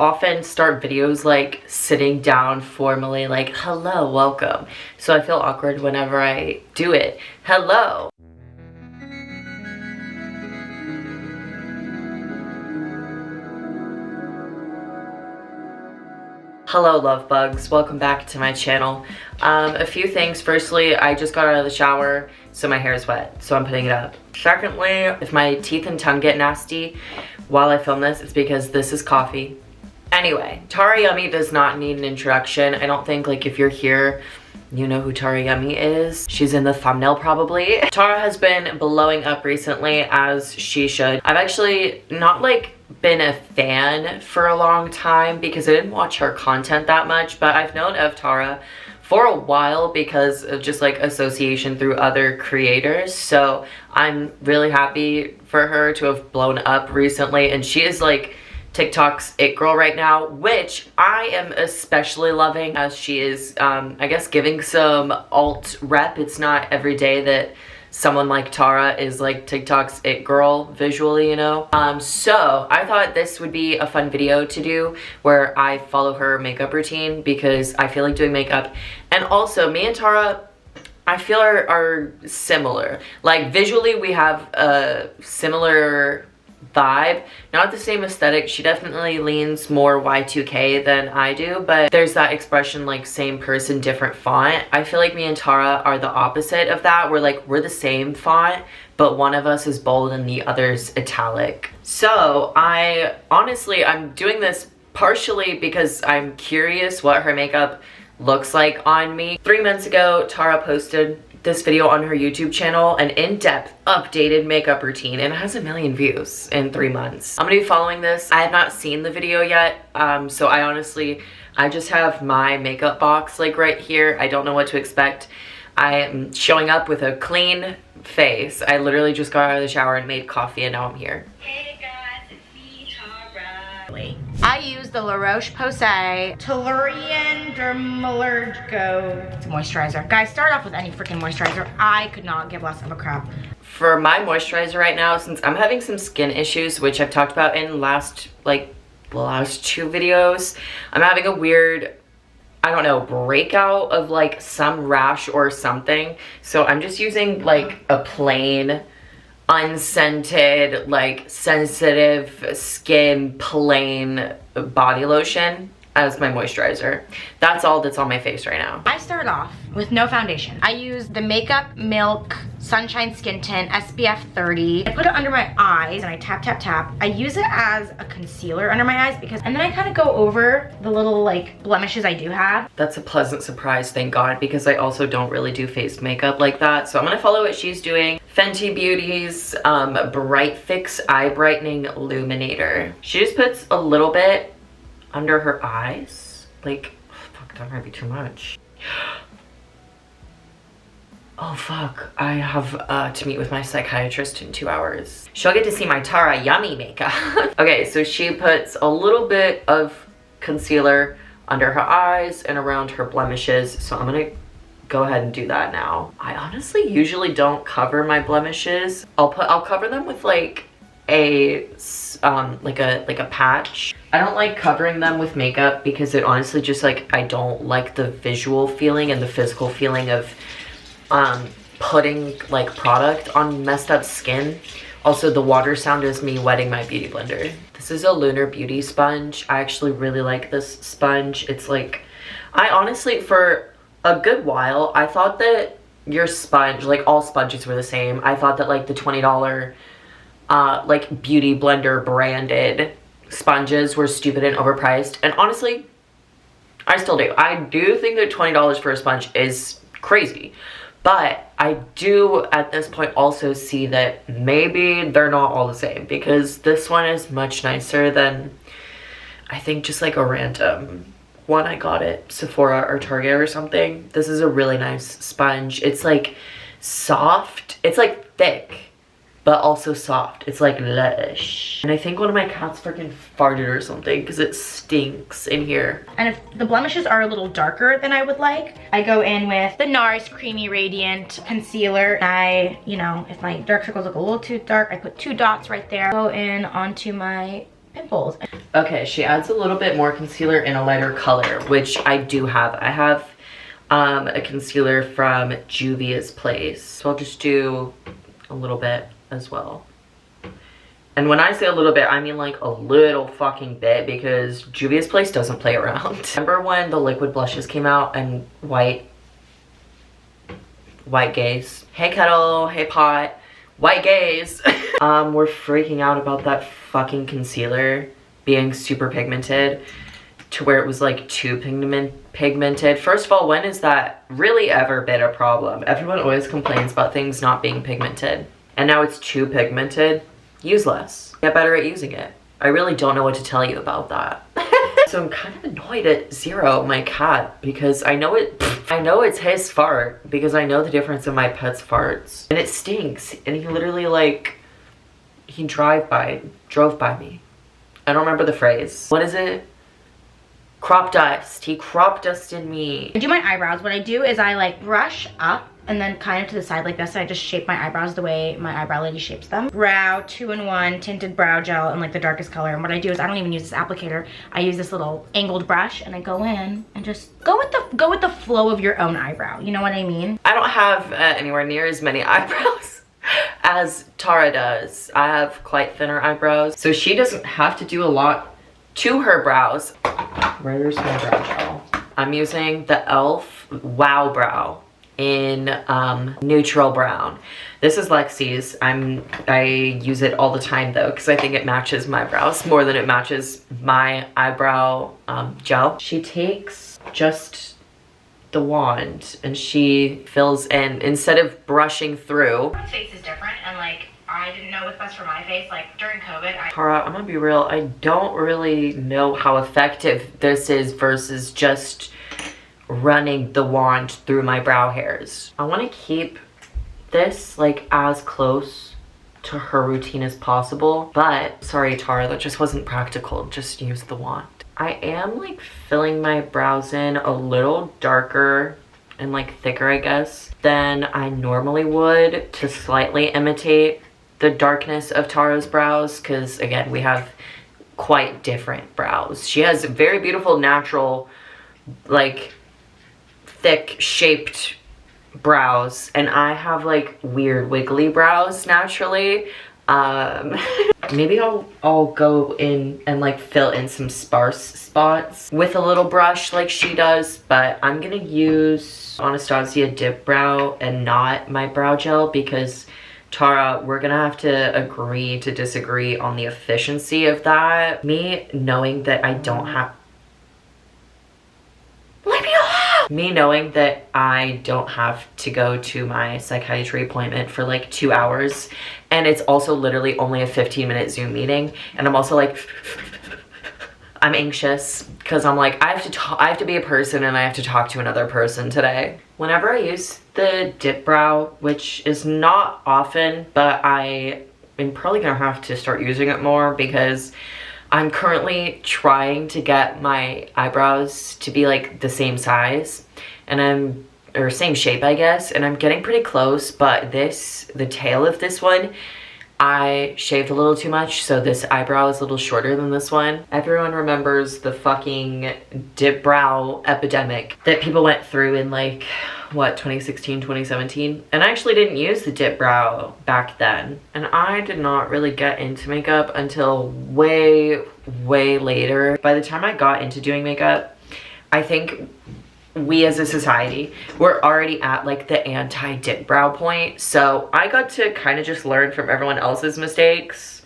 often start videos like sitting down formally, like hello, welcome. So I feel awkward whenever I do it. Hello. Hello love bugs, welcome back to my channel. A few things. Firstly, I just got out of the shower, so my hair is wet, so I'm putting it up. Secondly, if my teeth and tongue get nasty while I film this, it's because this is coffee. Anyway, TARAYUMMY does not need an introduction. I don't think, like, if you're here, you know who TARAYUMMY is. She's in the thumbnail probably. Tara has been blowing up recently, as she should. I've actually not like been a fan for a long time because I didn't watch her content that much, but I've known of Tara for a while because of just like association through other creators. So I'm really happy for her to have blown up recently, and she is like TikTok's it girl right now, which I am especially loving, as she is I guess giving some alt rep. It's not every day that someone like Tara is like TikTok's it girl visually, you know. So I thought this would be a fun video to do where I follow her makeup routine because I feel like doing makeup, and also me and Tara, I feel are similar. Like visually we have a similar vibe, not the same aesthetic. She definitely leans more Y2K than I do, but there's that expression like same person different font. I feel like me and Tara are the opposite of that. We're the same font, but one of us is bold and the other's italic. So I'm doing this partially because I'm curious what her makeup looks like on me. 3 months ago, Tara posted this video on her YouTube channel, an in-depth updated makeup routine, and it has 1 million views in 3 months. I'm gonna be following this. I have not seen the video yet, so I just have my makeup box like right here. I don't know what to expect. I am showing up with a clean face. I literally just got out of the shower and made coffee, and now I'm here. Hey guys, it's me, Tara. I use the La Roche-Posay Tellurian Dermalurgico moisturizer. Guys, start off with any freaking moisturizer. I could not give less of a crap. For my moisturizer right now, since I'm having some skin issues, which I've talked about in the last 2 videos, I'm having a weird, I don't know, breakout of like some rash or something. So I'm just using like a plain, unscented, like sensitive skin plain body lotion as my moisturizer. That's all that's on my face right now. I start off with no foundation. I use the Makeup Milk Sunshine Skin Tint SPF 30. I put it under my eyes and I tap, tap, tap. I use it as a concealer under my eyes and then I kind of go over the little like blemishes I do have. That's a pleasant surprise, thank God, because I also don't really do face makeup like that. So I'm gonna follow what she's doing. Fenty Beauty's Bright Fix Eye Brightening Illuminator. She just puts a little bit under her eyes. Like, oh, fuck, that might be too much. Oh fuck, I have to meet with my psychiatrist in 2 hours. She'll get to see my TARAYUMMY makeup. Okay, so she puts a little bit of concealer under her eyes and around her blemishes. So I'm gonna go ahead and do that now. I honestly usually don't cover my blemishes. I'll cover them with like a patch. I don't like covering them with makeup because it honestly just like, I don't like the visual feeling and the physical feeling of putting like product on messed up skin. Also, the water sound is me wetting my beauty blender. This is a Lunar Beauty sponge. I actually really like this sponge. It's like, I honestly, for a good while, I thought that your sponge, like all sponges were the same. I thought that like the $20 like beauty blender branded sponges were stupid and overpriced, and honestly I still do. I do think that $20 for a sponge is crazy, but I do at this point also see that maybe they're not all the same, because this one is much nicer than I think just like a random one I got at Sephora or Target or something. This is a really nice sponge. It's like soft, it's like thick but also soft. It's like lush. And I think one of my cats freaking farted or something because it stinks in here. And if the blemishes are a little darker than I would like, I go in with the NARS Creamy Radiant Concealer. If my dark circles look a little too dark, I put 2 dots right there. Go in onto my pimples. Okay, she adds a little bit more concealer in a lighter color, which I do have. I have a concealer from Juvia's Place. So I'll just do a little bit as well. And when I say a little bit, I mean like a little fucking bit, because Juvia's Place doesn't play around. Remember when the liquid blushes came out and white gaze? Hey kettle, hey pot, white gaze. We're freaking out about that fucking concealer being super pigmented to where it was like too pigmented. First of all, when has that really ever been a problem? Everyone always complains about things not being pigmented. And now it's too pigmented. Use less. Get better at using it. I really don't know what to tell you about that. So I'm kind of annoyed at Zero, my cat, because I know it's his fart, because I know the difference in my pet's farts. And it stinks. And he literally like, he drove by me. I don't remember the phrase. What is it? Crop dust. He crop dusted me. I do my eyebrows. What I do is I like brush up and then kind of to the side like this. I just shape my eyebrows the way my eyebrow lady shapes them. Brow 2-in-1 tinted brow gel in like the darkest color. And what I do is I don't even use this applicator. I use this little angled brush and I go in and just go with the flow of your own eyebrow. You know what I mean? I don't have anywhere near as many eyebrows as Tara does. I have quite thinner eyebrows, so she doesn't have to do a lot to her brows. Where's my brow gel? I'm using the e.l.f. Wow Brow in neutral brown. This is Lexi's. I use it all the time though, because I think it matches my brows more than it matches my eyebrow gel. She takes just the wand and she fills in instead of brushing through. My face is different, and like I didn't know what's best for my face. Like during COVID, Tara, I'm gonna be real, I don't really know how effective this is versus just running the wand through my brow hairs. I want to keep this like as close to her routine as possible, but sorry Tara, that just wasn't practical. Just use the wand. I am like filling my brows in a little darker and like thicker, I guess, than I normally would to slightly imitate the darkness of Tara's brows, because again, we have quite different brows. She has very beautiful natural like thick shaped brows, and I have like weird wiggly brows naturally. Maybe I'll go in and like fill in some sparse spots with a little brush like she does, but I'm gonna use Anastasia Dip Brow and not my brow gel, because Tara, we're gonna have to agree to disagree on the efficiency of that. Me knowing that I don't have to go to my psychiatry appointment for like 2 hours, and it's also literally only a 15-minute Zoom meeting, and I'm also like I'm anxious because I'm like I have to be a person and I have to talk to another person today. Whenever I use the dip brow, which is not often, but I am probably gonna have to start using it more, because I'm currently trying to get my eyebrows to be like the same size, and or same shape I guess, and I'm getting pretty close, but the tail of this one, I shaved a little too much, so this eyebrow is a little shorter than this one. Everyone remembers the fucking dip brow epidemic that people went through in like, what, 2016, 2017? And I actually didn't use the dip brow back then. And I did not really get into makeup until way, way later. By the time I got into doing makeup, I think we as a society were already at like the anti-dip brow point. So I got to kind of just learn from everyone else's mistakes.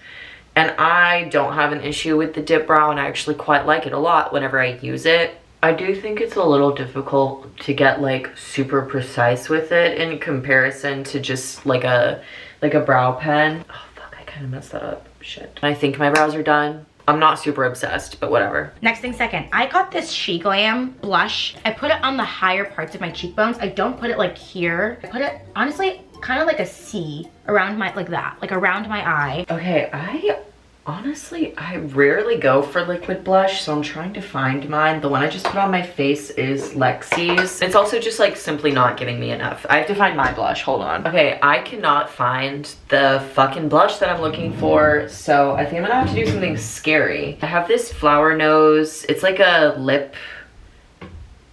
And I don't have an issue with the dip brow, and I actually quite like it a lot whenever I use it. I do think it's a little difficult to get like super precise with it in comparison to just like a brow pen. Oh fuck, I kind of messed that up. Shit. I think my brows are done. I'm not super obsessed, but whatever. Next thing second, I got this She Glam blush. I put it on the higher parts of my cheekbones. I don't put it like here. I put it, honestly, kind of like a C around my, like that, like around my eye. Okay, I Honestly, I rarely go for liquid blush, so I'm trying to find mine. The one I just put on my face is Lexi's. It's also just like simply not giving me enough. I have to find my blush, hold on. Okay, I cannot find the fucking blush that I'm looking for, so I think I'm gonna have to do something scary. I have this flower nose. It's like a lip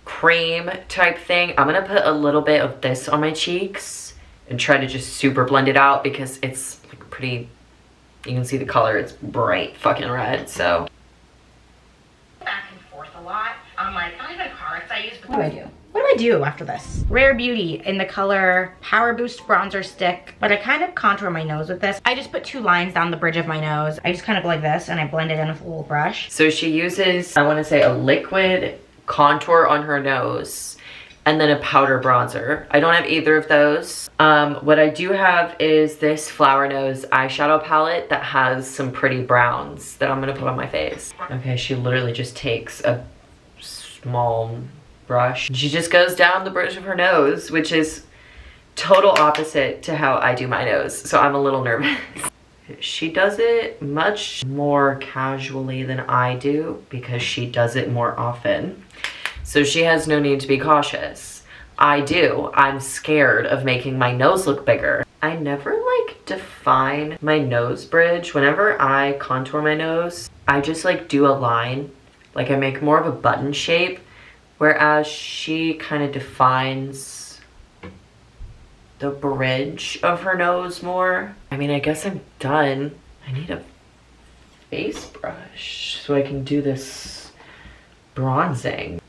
cream type thing. I'm gonna put a little bit of this on my cheeks and try to just super blend it out because it's like pretty, you can see the color, it's bright fucking red, so. Back and forth a lot. I'm like, not even products I use, but what do I do? What do I do after this? Rare Beauty in the color Power Boost Bronzer Stick, but I kind of contour my nose with this. I just put 2 lines down the bridge of my nose. I just kind of go like this and I blend it in with a little brush. So she uses, I wanna say, a liquid contour on her nose and then a powder bronzer. I don't have either of those. What I do have is this Flower Nose eyeshadow palette that has some pretty browns that I'm gonna put on my face. Okay, she literally just takes a small brush. She just goes down the bridge of her nose, which is total opposite to how I do my nose. So I'm a little nervous. She does it much more casually than I do because she does it more often. So she has no need to be cautious. I do. I'm scared of making my nose look bigger. I never like define my nose bridge. Whenever I contour my nose, I just like do a line. Like I make more of a button shape, whereas she kind of defines the bridge of her nose more. I mean, I guess I'm done. I need a face brush so I can do this bronzing.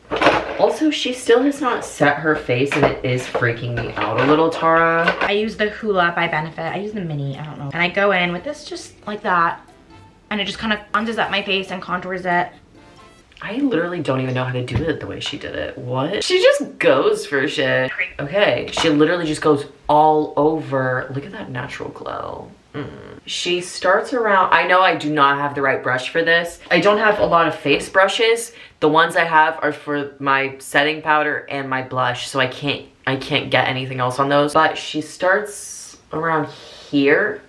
Also, she still has not set her face and it is freaking me out a little, Tara. I use the Hoola by Benefit. I use the mini, I don't know. And I go in with this just like that. And it just kind of bronzes up my face and contours it. I literally don't even know how to do it the way she did it. What? She just goes for shit. Okay, she literally just goes all over. Look at that natural glow. She starts around, I know I do not have the right brush for this. I don't have a lot of face brushes. The ones I have are for my setting powder and my blush, so I can't get anything else on those. But she starts around here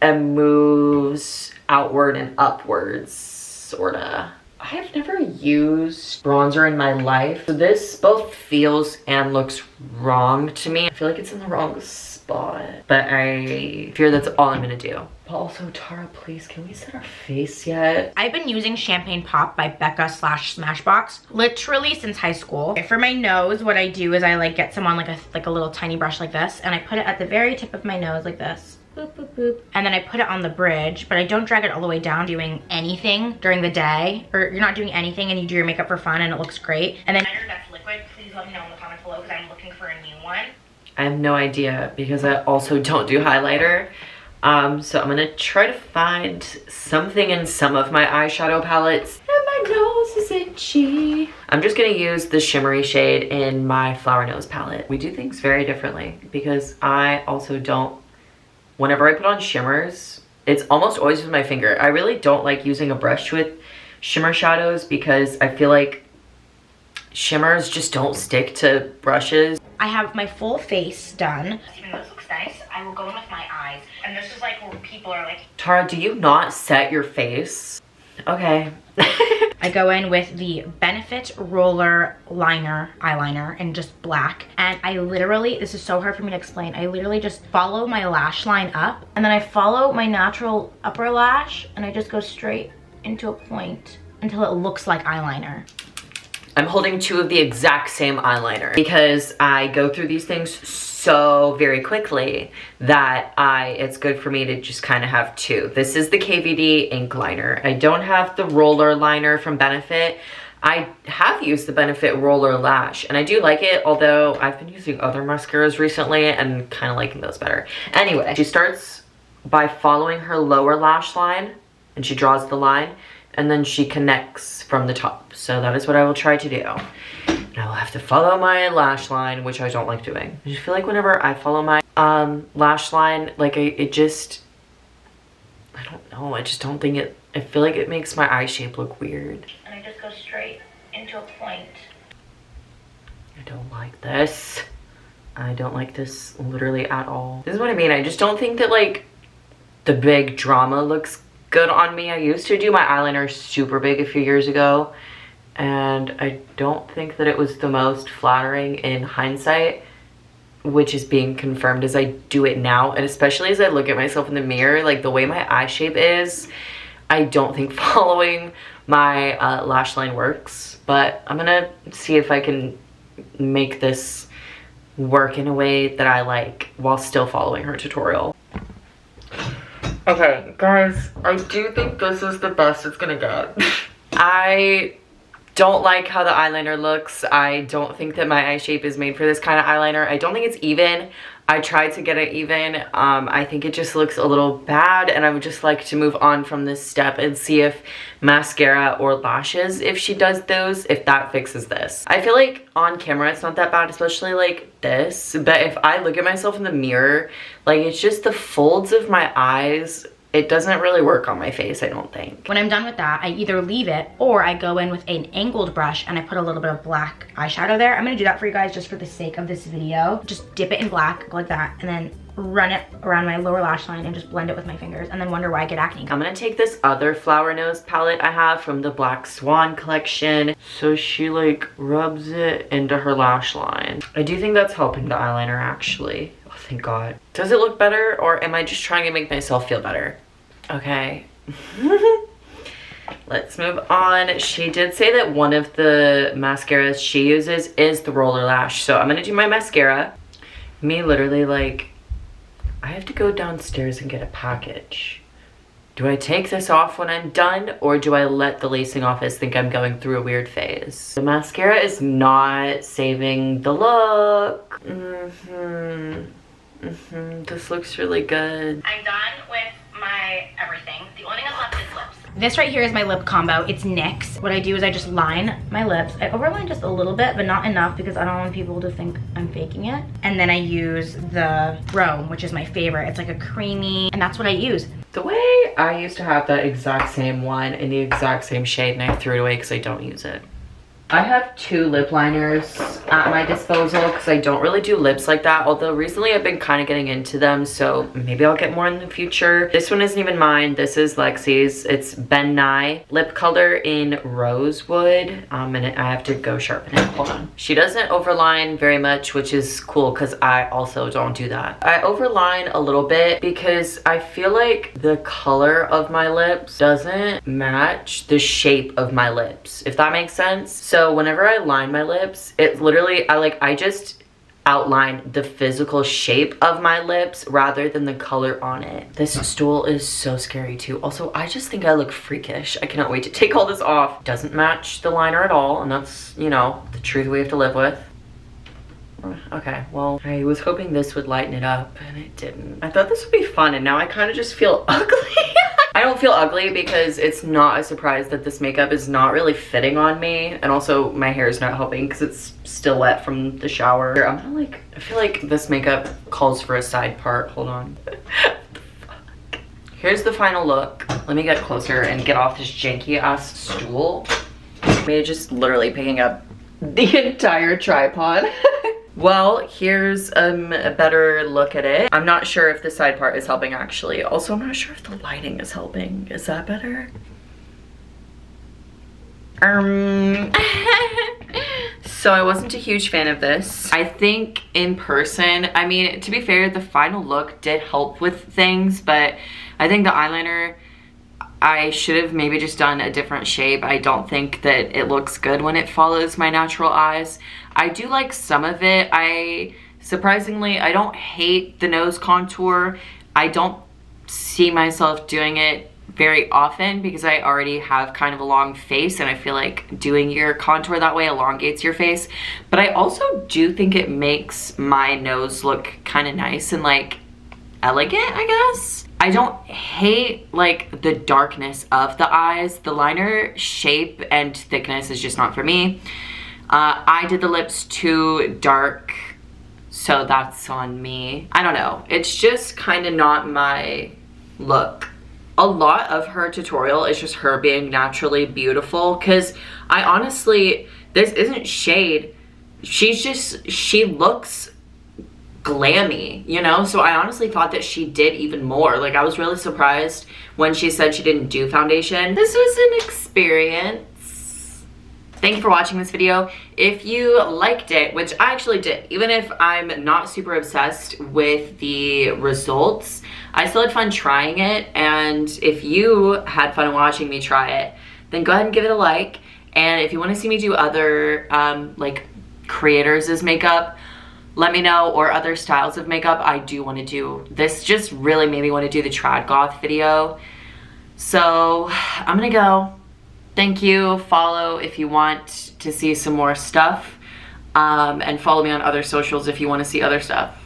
and moves outward and upwards, sorta. I have never used bronzer in my life. So this both feels and looks wrong to me. I feel like it's in the wrong spot, but I fear that's all I'm gonna do. But also, Tara, please, can we set our face yet? I've been using Champagne Pop by Becca / Smashbox literally since high school. For my nose, what I do is I like get some on like a little tiny brush like this, and I put it at the very tip of my nose like this. Boop, boop, boop. And then I put it on the bridge, but I don't drag it all the way down doing anything during the day, or you're not doing anything and you do your makeup for fun and it looks great. And then that's liquid, please let me know in the comments below because I'm looking for a new one. I have no idea because I also don't do highlighter. So I'm gonna try to find something in some of my eyeshadow palettes. And my nose is itchy. I'm just gonna use the shimmery shade in my Flower Nose palette. We do things very differently because I also don't, whenever I put on shimmers, it's almost always with my finger. I really don't like using a brush with shimmer shadows because I feel like shimmers just don't stick to brushes. I have my full face done. Even though this looks nice, I will go in with my eyes. And this is like where people are like, Tara, do you not set your face? Okay. I go in with the Benefit Roller Liner eyeliner in just black. And I literally, this is so hard for me to explain, I literally just follow my lash line up. And then I follow my natural upper lash. And I just go straight into a point until it looks like eyeliner. I'm holding 2 of the exact same eyeliner because I go through these things so very quickly that it's good for me to just kind of have 2. This is the KVD ink liner. I don't have the roller liner from Benefit. I have used the Benefit roller lash and I do like it, although I've been using other mascaras recently and kind of liking those better. Anyway, she starts by following her lower lash line and she draws the line and then she connects from the top. So that is what I will try to do. And I will have to follow my lash line, which I don't like doing. I just feel like whenever I follow my lash line, like it just, I don't know, I just don't think it, I feel like it makes my eye shape look weird. And I just go straight into a point. I don't like this. I don't like this literally at all. This is what I mean. I just don't think that like the big drama looks good on me. I used to do my eyeliner super big a few years ago, and I don't think that it was the most flattering in hindsight, which is being confirmed as I do it now. And especially as I look at myself in the mirror, like the way my eye shape is, I don't think following my lash line works. But I'm gonna see if I can make this work in a way that I like while still following her tutorial. Okay, guys, I do think this is the best it's gonna get. I don't like how the eyeliner looks. I don't think that my eye shape is made for this kind of eyeliner. I don't think it's even. I tried to get it even. I think it just looks a little bad, and I would just like to move on from this step and see if mascara or lashes, if she does those, if that fixes this. I feel like on camera it's not that bad, especially like this, but if I look at myself in the mirror, like it's just the folds of my eyes. It doesn't really work on my face, I don't think. When I'm done with that, I either leave it or I go in with an angled brush and I put a little bit of black eyeshadow there. I'm gonna do that for you guys just for the sake of this video. Just dip it in black, go like that, and then run it around my lower lash line and just blend it with my fingers, and then wonder why I get acne. I'm gonna take this other flower nose palette I have from the Black Swan collection. So she like rubs it into her lash line. I do think that's helping the eyeliner actually. Oh, thank God. Does it look better, or am I just trying to make myself feel better? Okay. Let's move on. She did say that one of the mascaras she uses is the roller lash. So I'm gonna do my mascara. Me literally like, I have to go downstairs and get a package. Do I take this off when I'm done, or do I let the lacing office think I'm going through a weird phase? The mascara is not saving the look. This looks really good. I'm done with my everything. The only thing that's left is lips. This right here is my lip combo. It's NYX. What I do is I just line my lips. I overline just a little bit, but not enough because I don't want people to think I'm faking it. And then I use the Rome, which is my favorite. It's like a creamy, and that's what I use. The way I used to have that exact same one in the exact same shade, and I threw it away because I don't use it. I have 2 lip liners at my disposal because I don't really do lips like that, although recently I've been kind of getting into them, so maybe I'll get more in the future. This one isn't even mine. This is Lexi's. It's Ben Nye lip color in Rosewood, and I have to go sharpen it. Hold on. She doesn't overline very much, which is cool because I also don't do that. I overline a little bit because I feel like the color of my lips doesn't match the shape of my lips, if that makes sense. So whenever I line my lips, it literally, I just outline the physical shape of my lips rather than the color on it. This stool is so scary too. Also, I just think I look freakish. I cannot wait to take all this off. Doesn't match the liner at all, and that's, you know, the truth we have to live with. Okay, well, I was hoping this would lighten it up, and it didn't. I thought this would be fun, and now I kind of just feel ugly. I don't feel ugly because it's not a surprise that this makeup is not really fitting on me, and also my hair is not helping because it's still wet from the shower. I'm gonna like, I feel like this makeup calls for a side part. Hold on. Here's the final look. Let me get closer and get off this janky ass stool. Maybe just literally picking up the entire tripod. Well, here's a better look at it. I'm not sure if the side part is helping actually. Also, I'm not sure if the lighting is helping. Is that better? So I wasn't a huge fan of this. I think in person, I mean, to be fair, the final look did help with things, but I think the eyeliner, I should have maybe just done a different shape. I don't think that it looks good when it follows my natural eyes. I do like some of it. Surprisingly, I don't hate the nose contour. I don't see myself doing it very often because I already have kind of a long face, and I feel like doing your contour that way elongates your face. But I also do think it makes my nose look kind of nice and like elegant, I guess. I don't hate like the darkness of the eyes. The liner shape and thickness is just not for me. I did the lips too dark, so that's on me. I don't know. It's just kind of not my look. A lot of her tutorial is just her being naturally beautiful, because I honestly, this isn't shade. She looks glammy, you know? So I honestly thought that she did even more. Like, I was really surprised when she said she didn't do foundation. This was an experience. Thank you for watching this video. If you liked it, which I actually did, even if I'm not super obsessed with the results, I still had fun trying it. And if you had fun watching me try it, then go ahead and give it a like. And if you want to see me do other like creators' makeup, let me know, or other styles of makeup. I do want to do this. Just really made me want to do the trad goth video. So I'm gonna go. Thank you. Follow if you want to see some more stuff, and follow me on other socials if you want to see other stuff.